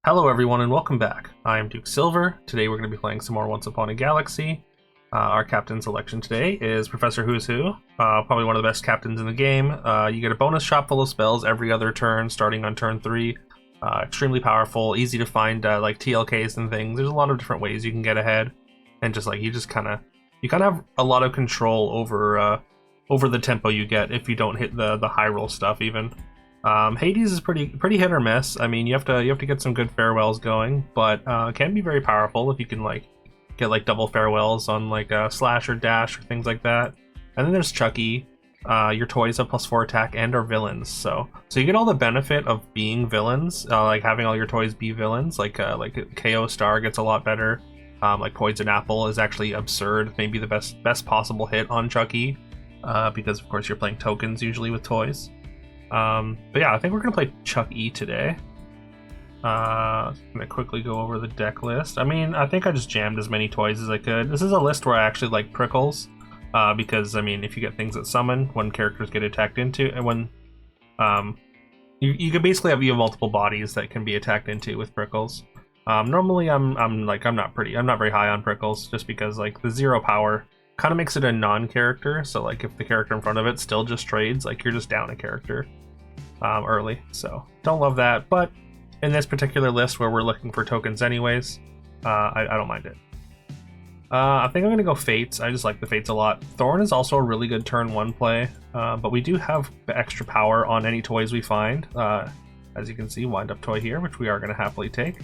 Hello everyone and welcome back. I am Duke Silver. Today we're going to be playing some more Once Upon a Galaxy. Our captain selection today is Professor Who's Who, probably one of the best captains in the game. You get a bonus shop full of spells every other turn, starting on turn 3. Extremely powerful, easy to find like TLKs and things. There's a lot of different ways you can get ahead, and you kind of have a lot of control over the tempo you get if you don't hit the high roll stuff even. Hades is pretty hit or miss. I mean, you have to get some good farewells going, but can be very powerful if you can get double farewells on slash or dash or things like that. And then there's CHUK-E. Your toys have +4 attack and are villains, so you get all the benefit of being villains, like having all your toys be villains. Like KO Star gets a lot better. Like Poison Apple is actually absurd, maybe the best possible hit on CHUK-E, because of course you're playing tokens usually with toys. But yeah, I think we're gonna play CHUK-E today. I'm gonna quickly go over the deck list. I mean, I think I just jammed as many toys as I could. This is a list where I actually like prickles, because I mean, if you get things that summon when characters get attacked into, and when you can basically have multiple bodies that can be attacked into with prickles. Normally I'm not very high on prickles, just because like the 0 power kind of makes it a non-character. So like if the character in front of it still just trades, like you're just down a character early. So don't love that, but in this particular list where we're looking for tokens anyways, I don't mind it. I think I'm gonna go Fates. I just like the Fates a lot. Thorn is also a really good turn 1 play, but we do have the extra power on any toys we find. As you can see, wind up toy here, which we are gonna happily take.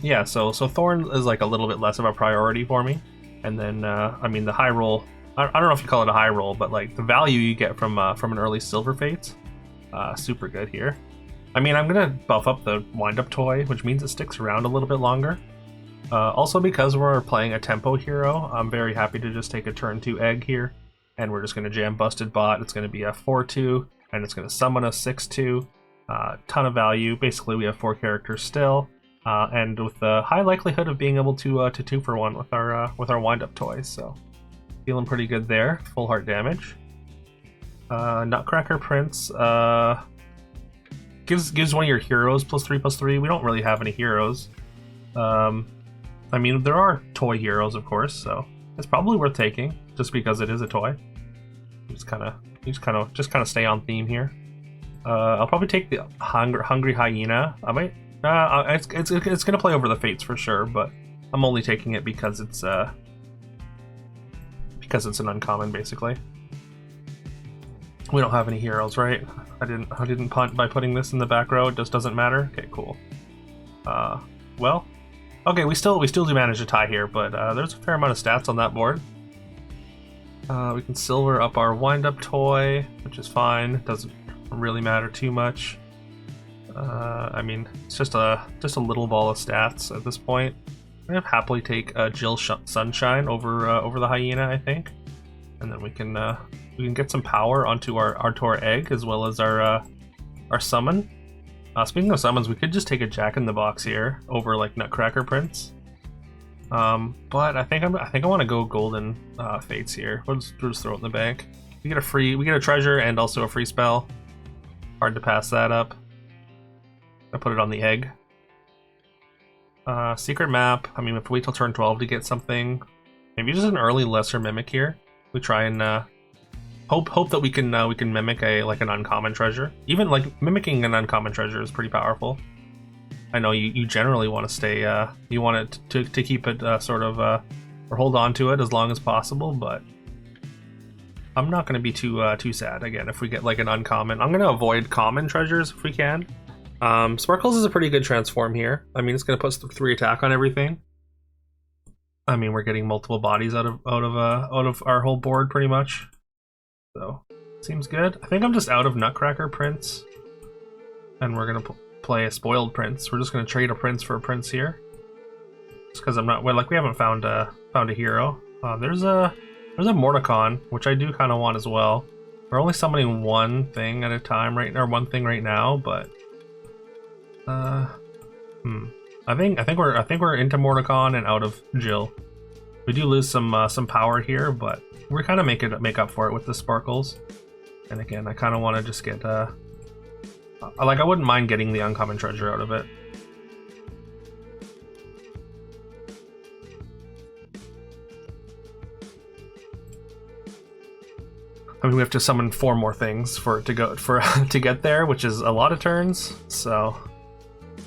Yeah, so Thorn is like a little bit less of a priority for me. And then, I mean, the high roll, I don't know if you call it a high roll, but like the value you get from an early Silver Fates, super good here. I mean, I'm gonna buff up the wind-up toy, which means it sticks around a little bit longer. Also, because we're playing a tempo hero, I'm very happy to just take a turn 2 egg here, and we're just gonna jam Busted Bot. It's gonna be a 4/2, and it's gonna summon a 6/2. Ton of value. Basically, we have 4 characters still. And with the high likelihood of being able to 2-for-1 with our wind-up toys, so feeling pretty good there. Full heart damage. Nutcracker Prince gives one of your heroes +3/+3. We don't really have any heroes. I mean, there are toy heroes, of course, so it's probably worth taking just because it is a toy. Just kind of stay on theme here. I'll probably take the Hungry Hyena. I might. It's gonna play over the Fates for sure, but I'm only taking it because it's an uncommon, basically. We don't have any heroes, right? I didn't punt by putting this in the back row. It just doesn't matter. Okay, cool. Well, okay, we still do manage to tie here, but there's a fair amount of stats on that board. We can silver up our wind-up toy, which is fine. It doesn't really matter too much. I mean, it's just a little ball of stats at this point. I'm gonna happily take Jill Sunshine over the Hyena, I think, and then we can get some power onto our egg as well as our summon. Speaking of summons, we could just take a Jack in the Box here over like Nutcracker Prince. But I think I want to go Golden Fates here. We'll just throw it in the bank. We get a treasure and also a free spell. Hard to pass that up. I put it on the egg. Secret map. I mean, we have to wait till turn 12 to get something. Maybe just an early lesser mimic here. We try and hope that we can mimic an uncommon treasure. Even like mimicking an uncommon treasure is pretty powerful. I know you generally want to stay. You want it to keep it or hold on to it as long as possible, but I'm not going to be too sad again if we get like an uncommon. I'm going to avoid common treasures if we can. Sparkles is a pretty good transform here. I mean, it's going to put 3 attack on everything. I mean, we're getting multiple bodies out of our whole board pretty much. So, seems good. I think I'm just out of Nutcracker Prince, and we're going to play a Spoiled Prince. We're just going to trade a Prince for a Prince here, just because we haven't found a hero. There's a Mordecon, which I do kind of want as well. We're only summoning one thing at a time one thing right now, but. I think we're into Mordecon and out of Jill. We do lose some power here, but we're kind of make up for it with the sparkles. And again, I kind of want to just get Like, I wouldn't mind getting the uncommon treasure out of it. I mean, we have to summon 4 more things for it to go to get there, which is a lot of turns. So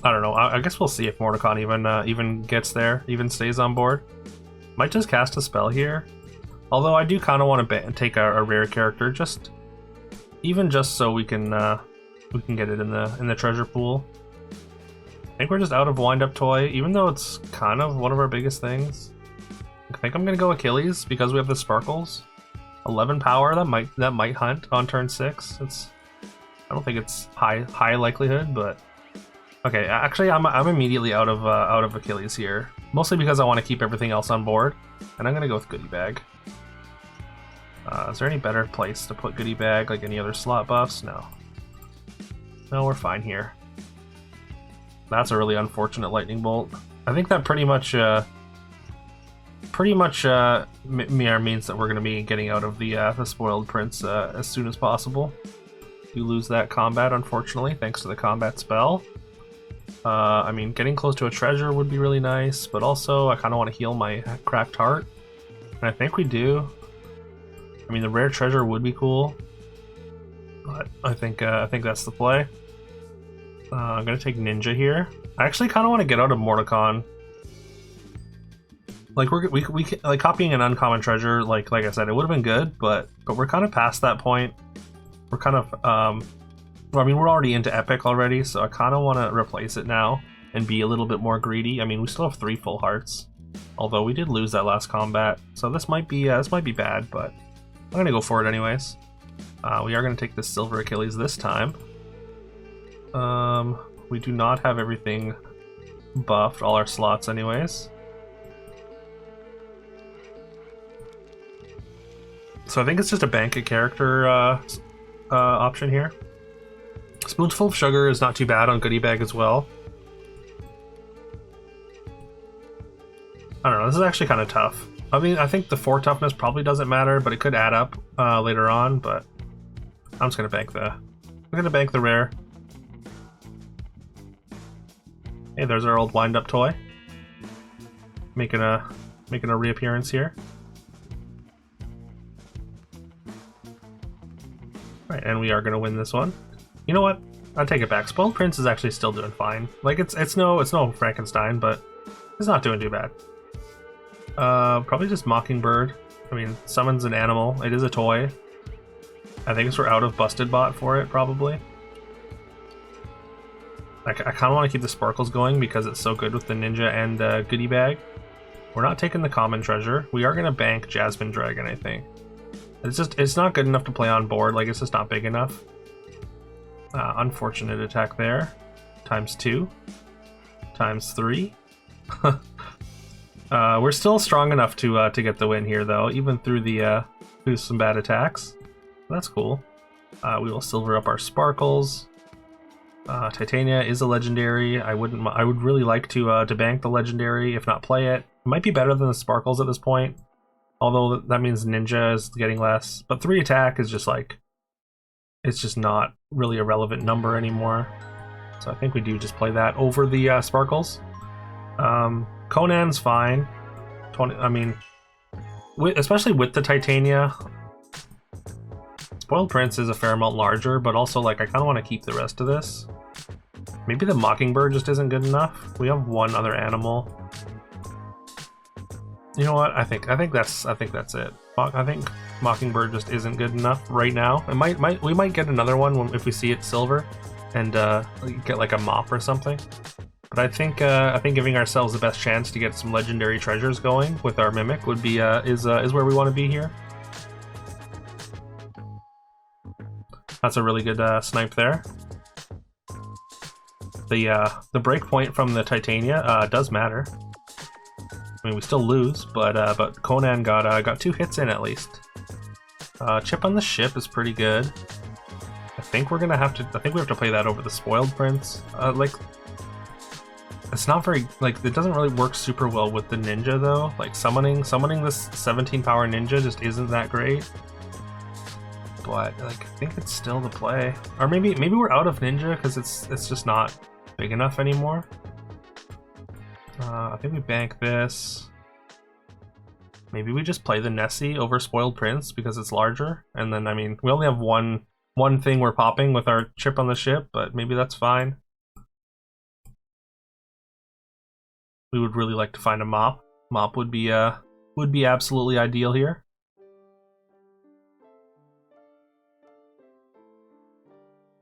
I don't know. I guess we'll see if Mordecon even gets there, even stays on board. Might just cast a spell here. Although I do kind of want to take a rare character, just so we can get it in the treasure pool. I think we're just out of wind-up toy, even though it's kind of one of our biggest things. I think I'm gonna go Achilles because we have the sparkles. 11 power, that might hunt on turn 6. I don't think it's high likelihood, but okay. Actually, I'm immediately out of Achilles here, mostly because I want to keep everything else on board, and I'm gonna go with Goodie Bag. Is there any better place to put Goodie Bag, like any other slot buffs? No, we're fine here. That's a really unfortunate lightning bolt. I think that pretty much means that we're going to be getting out of the spoiled prince as soon as possible. You lose that combat, unfortunately, thanks to the combat spell. I mean, getting close to a treasure would be really nice, but also I kind of want to heal my cracked heart, and I think we do. I mean, the rare treasure would be cool, but I think that's the play. I'm gonna take Ninja here. I actually kind of want to get out of Mordecon. Like we like copying an uncommon treasure. Like I said, it would have been good, but we're kind of past that point. We're kind of well, I mean, we're already into epic already, so I kind of want to replace it now and be a little bit more greedy. I mean, we still have 3 full hearts, although we did lose that last combat, so this might be bad, but I'm gonna go for it anyways. We are gonna take the Silver Achilles this time. We do not have everything buffed, all our slots anyways. So I think it's just a bank a character option here. Spoonful of Sugar is not too bad on Goodie Bag as well. I don't know, this is actually kind of tough. I mean, I think the 4 toughness probably doesn't matter, but it could add up later on, but I'm just gonna bank the rare. Hey, there's our old wind-up toy. Making a reappearance here. Right, and we are gonna win this one. You know what? I'll take it back. Spoiled Prince is actually still doing fine. Like it's no Frankenstein, but it's not doing too bad. Probably just Mockingbird. I mean, summons an animal. It is a toy. I think we're out of Busted Bot for it, probably. I kind of want to keep the sparkles going because it's so good with the Ninja and Goodie Bag. We're not taking the common treasure. We are going to bank Jasmine Dragon, I think. It's not good enough to play on board. Like, it's just not big enough. Unfortunate attack there. ×2. ×3. We're still strong enough to get the win here, though, even through some bad attacks. That's cool. We will silver up our sparkles. Titania is a legendary. I would really like to bank the legendary, if not play it. It might be better than the sparkles at this point, although that means Ninja is getting less. But 3 attack is just like, it's just not really a relevant number anymore. So I think we do just play that over the sparkles. Conan's fine. 20. I mean, especially with the Titania. Spoiled Prince is a fair amount larger, but also like I kind of want to keep the rest of this. Maybe the Mockingbird just isn't good enough. We have one other animal. You know what? I think that's it. I think Mockingbird just isn't good enough right now. We might get another one if we see it silver, and get like a mop or something. But I think giving ourselves the best chance to get some legendary treasures going with our Mimic would be is where we want to be here. That's a really good snipe there. The breakpoint from the Titania does matter. I mean, we still lose, but Conan got 2 hits in at least. Chip on the ship is pretty good. I think we have to play that over the Spoiled Prince. Like, it's not very, like, it doesn't really work super well with the Ninja though. Like summoning this 17 power Ninja just isn't that great. but like I think it's still the play. Or maybe we're out of ninja because it's just not big enough anymore. I think we bank this. Maybe we just play the Nessie over Spoiled Prince because it's larger, and then I mean we only have one thing we're popping with our chip on the ship, but maybe that's fine. We would really like to find a mop. Mop would be absolutely ideal here.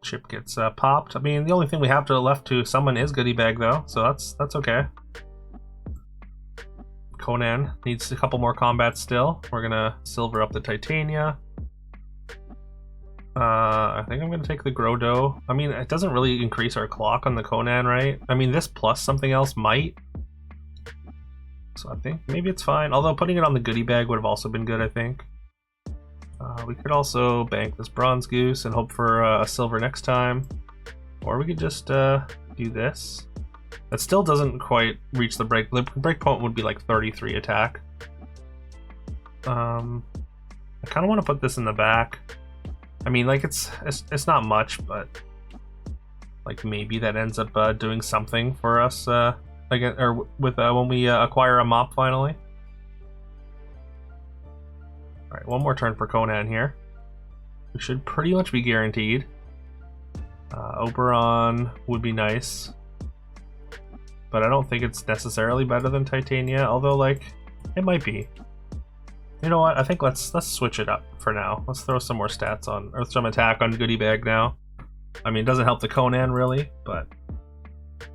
Chip gets popped. I mean, the only thing we have left to summon is Goodie Bag though, so that's okay. Conan needs a couple more combats still. We're gonna silver up the Titania. I think I'm gonna take the Grodo. I mean, it doesn't really increase our clock on the Conan, right? I mean, this plus something else might. So I think maybe it's fine. Although putting it on the Goodie Bag would have also been good, I think. We could also bank this Bronze Goose and hope for a silver next time. Or we could just do this. That still doesn't quite reach the break. The break point would be like 33 attack. I kind of want to put this in the back. I mean, like it's not much, but like maybe that ends up doing something for us. Like or with when we acquire a mop finally. All right, one more turn for Conan here. We should pretty much be guaranteed. Oberon would be nice, but I don't think it's necessarily better than Titania. Although, like, it might be. You know what? I think let's switch it up for now. Let's throw some more stats on, or some attack on Goodie Bag now. I mean, it doesn't help the Conan really, but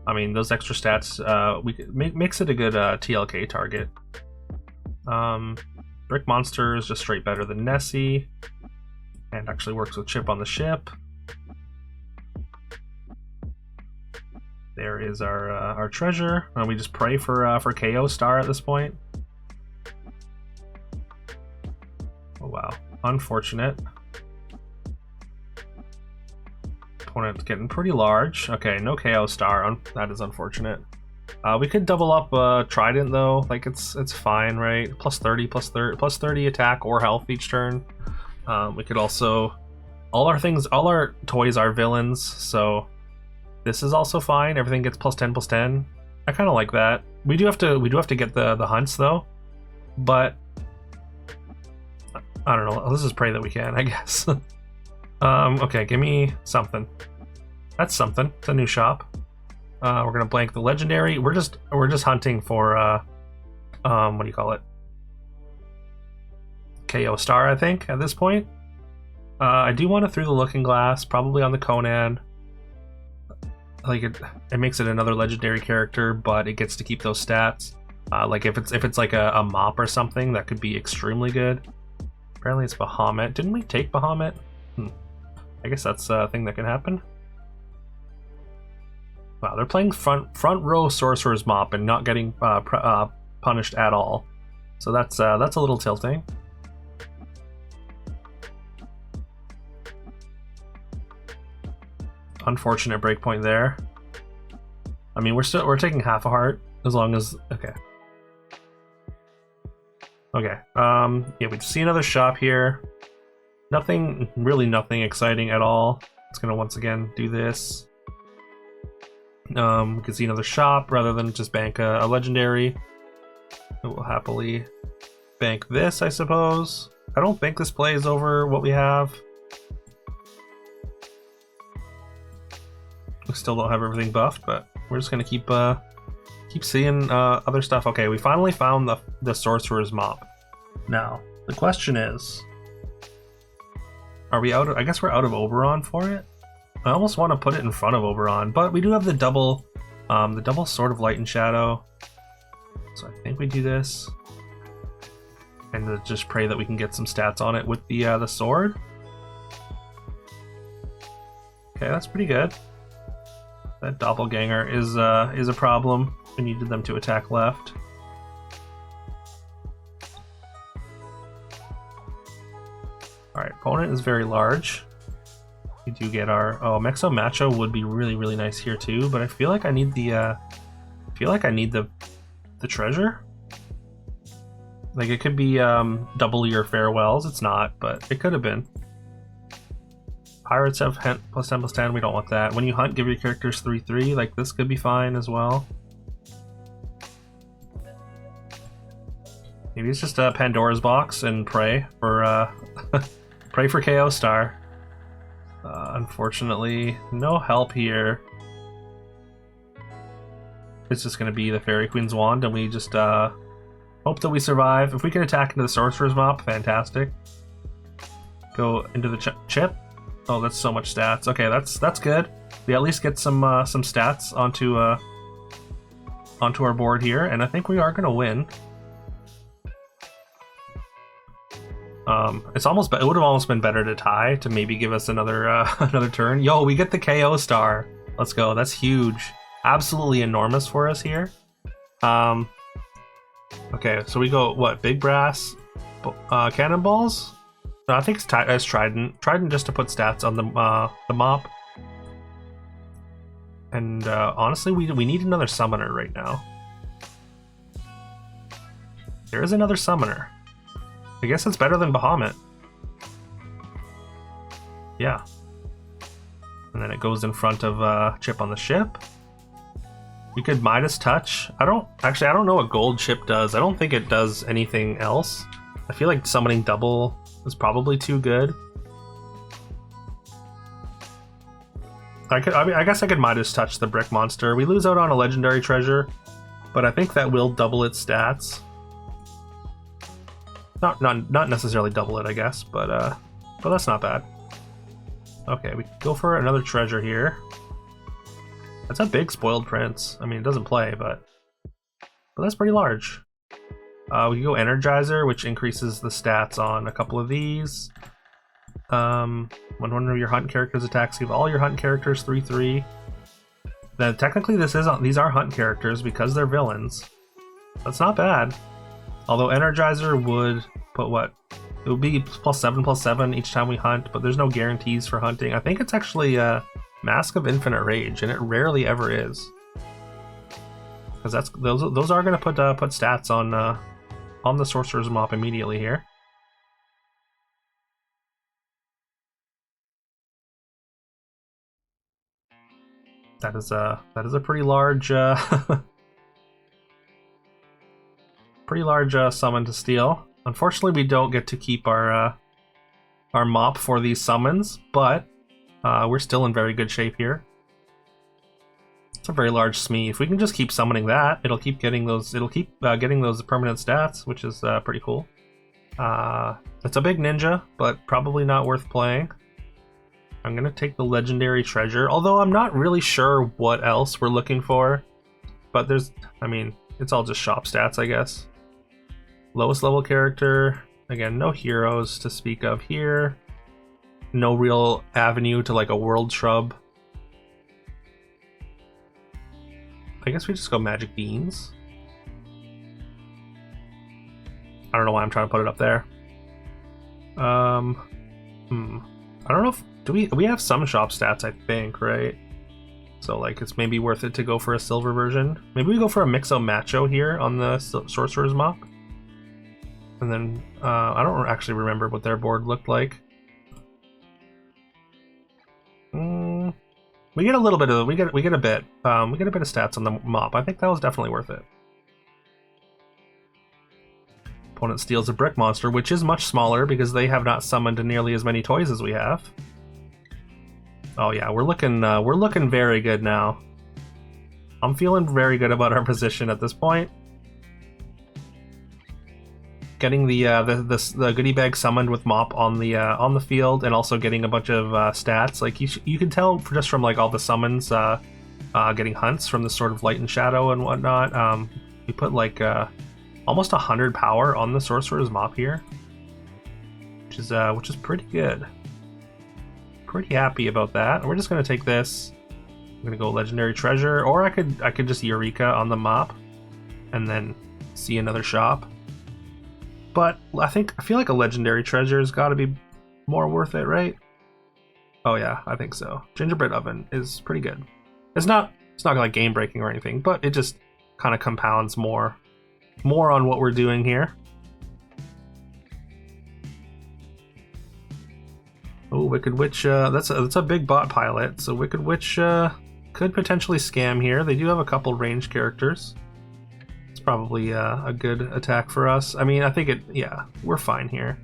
I mean those extra stats. We could makes it a good TLK target. Brick Monster is just straight better than Nessie, and actually works with Chip on the ship. There is our treasure. We just pray for KO star at this point. Oh wow, unfortunate. Opponent's getting pretty large. Okay, no KO star. That is unfortunate. We could double up Trident though. Like it's fine, right? Plus 30, plus 30 attack or health each turn. We could also all our toys are villains, so this is also fine. Everything gets plus 10, plus 10. I kind of like that. We do have to get the hunts though, but I don't know. Let's just pray that we can, I guess. Okay, give me something. That's something. It's a new shop. We're gonna blank the legendary. We're just hunting for what do you call it? KO star, I think, at this point. I do want to through the Looking Glass, probably on the Conan. Like it makes it another legendary character, but it gets to keep those stats. Like if it's like a mop or something, that could be extremely good. Apparently it's Bahamut. Didn't we take Bahamut? I guess that's a thing that can happen. Wow, they're playing front row Sorcerer's Mop and not getting punished at all. So that's a little tilting. Unfortunate breakpoint there. I mean, we're taking half a heart as long as okay. Okay. Yeah, we see another shop here. Nothing exciting at all. It's gonna once again do this. We can see another shop rather than just bank a legendary. We'll happily bank this, I suppose. I don't think this plays over what we have. We still don't have everything buffed, but we're just gonna keep seeing other stuff. Okay, we finally found the Sorcerer's Mop. Now the question is, are we out of, I guess we're out of Oberon for it. I almost want to put it in front of Oberon, but we do have the double Sword of Light and Shadow. So I think we do this, and just pray that we can get some stats on it with the sword. Okay, that's pretty good. That doppelganger is a problem. We needed them to attack left. All right, opponent is very large. We do get our Mexo Macho would be really nice here too, but I feel like I need the treasure. Like it could be double your farewells. It's not, but it could have been. Pirates have +10/+10. We don't want that. When you hunt, give your characters 3/3. Like, this could be fine as well. Maybe it's just a Pandora's box and pray for pray for KO Star. Unfortunately, no help here. It's just going to be the Fairy Queen's Wand, and we just hope that we survive. If we can attack into the Sorcerer's Mop, fantastic. Go into the chip. Oh, that's so much stats. Okay, that's good. We at least get some stats onto our board here, and I think we are going to win. It would have almost been better to tie to maybe give us another another turn. Yo, we get the KO Star. Let's go. That's huge. Absolutely enormous for us here. Okay, so we go what? Big Brass, Cannonballs. No, I think it's Trident. Trident just to put stats on the mop. And honestly, we need another summoner right now. There is another summoner. I guess it's better than Bahamut. Yeah. And then it goes in front of Chip on the ship. You could Midas Touch. I don't know what Gold Chip does. I don't think it does anything else. I feel like summoning double is probably too good. I guess I could Midas Touch the Brick Monster. We lose out on a legendary treasure, but I think that will double its stats. Not necessarily double it, I guess, but that's not bad. Okay, we go for another treasure here. That's a big Spoiled Prince. I mean, it doesn't play, but that's pretty large. We go Energizer, which increases the stats on a couple of these. When one of your hunt characters attacks, give all your hunt characters 3/3. Then technically these are hunt characters because they're villains. That's not bad. Although Energizer would put what? It would be +7/+7 each time we hunt, but there's no guarantees for hunting. I think it's actually Mask of Infinite Rage, and it rarely ever is. Because those are going to put stats on the Sorcerer's Mop immediately here. That is a pretty large summon to steal. Unfortunately, we don't get to keep our mop for these summons, but we're still in very good shape here. It's a very large Smee. If we can just keep summoning that, it'll keep getting those. It'll keep getting those permanent stats, which is pretty cool. It's a big ninja, but probably not worth playing. I'm gonna take the legendary treasure, although I'm not really sure what else we're looking for. But it's all just shop stats, I guess. Lowest level character. Again, no heroes to speak of here. No real avenue to like a world shrub. I guess we just go Magic Beans. I don't know why I'm trying to put it up there. I don't know if we have some shop stats, I think, right? So like it's maybe worth it to go for a silver version. Maybe we go for a Mixo Macho here on the Sorcerer's Mop. And then I don't actually remember what their board looked like. We get a little bit of we get a bit of stats on the mop. I think that was definitely worth it. Opponent steals a Brick Monster, which is much smaller because they have not summoned nearly as many toys as we have. Oh yeah, we're looking very good now. I'm feeling very good about our position at this point. Getting the goodie bag summoned with mop on the field, and also getting a bunch of stats. Like you can tell just from like all the summons, getting hunts from the Sword of Light and Shadow and whatnot. We put like almost 100 power on the Sorcerer's Mop here, which is pretty good. Pretty happy about that. We're just gonna take this. I'm gonna go Legendary Treasure, or I could just Eureka on the mop, and then see another shop. But I feel like a Legendary Treasure has got to be more worth it, right? Oh yeah, I think so. Gingerbread Oven is pretty good. It's not like game breaking or anything, but it just kind of compounds more on what we're doing here. Oh, Oh, Wicked Witch, that's a big bot pilot, so Wicked Witch could potentially scam here. They do have a couple ranged characters. It's probably a good attack for us. I mean, I think yeah, we're fine here.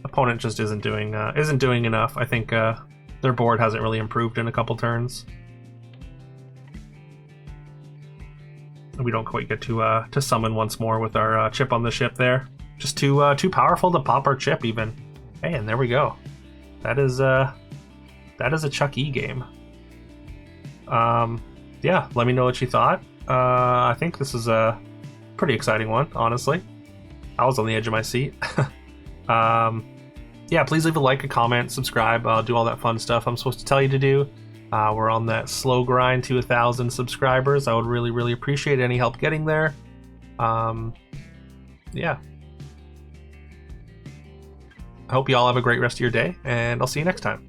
Opponent just isn't doing enough. I think their board hasn't really improved in a couple turns. We don't quite get to summon once more with our chip on the ship there. Just too powerful to pop our chip even. Hey, and there we go. That is a CHUK-E game. Yeah, let me know what you thought. I think this is a pretty exciting one, honestly. I was on the edge of my seat. Yeah, please leave a like, a comment, subscribe, do all that fun stuff I'm supposed to tell you to do. We're on that slow grind to 1,000 subscribers. I would really, really appreciate any help getting there. Yeah. I hope you all have a great rest of your day, and I'll see you next time.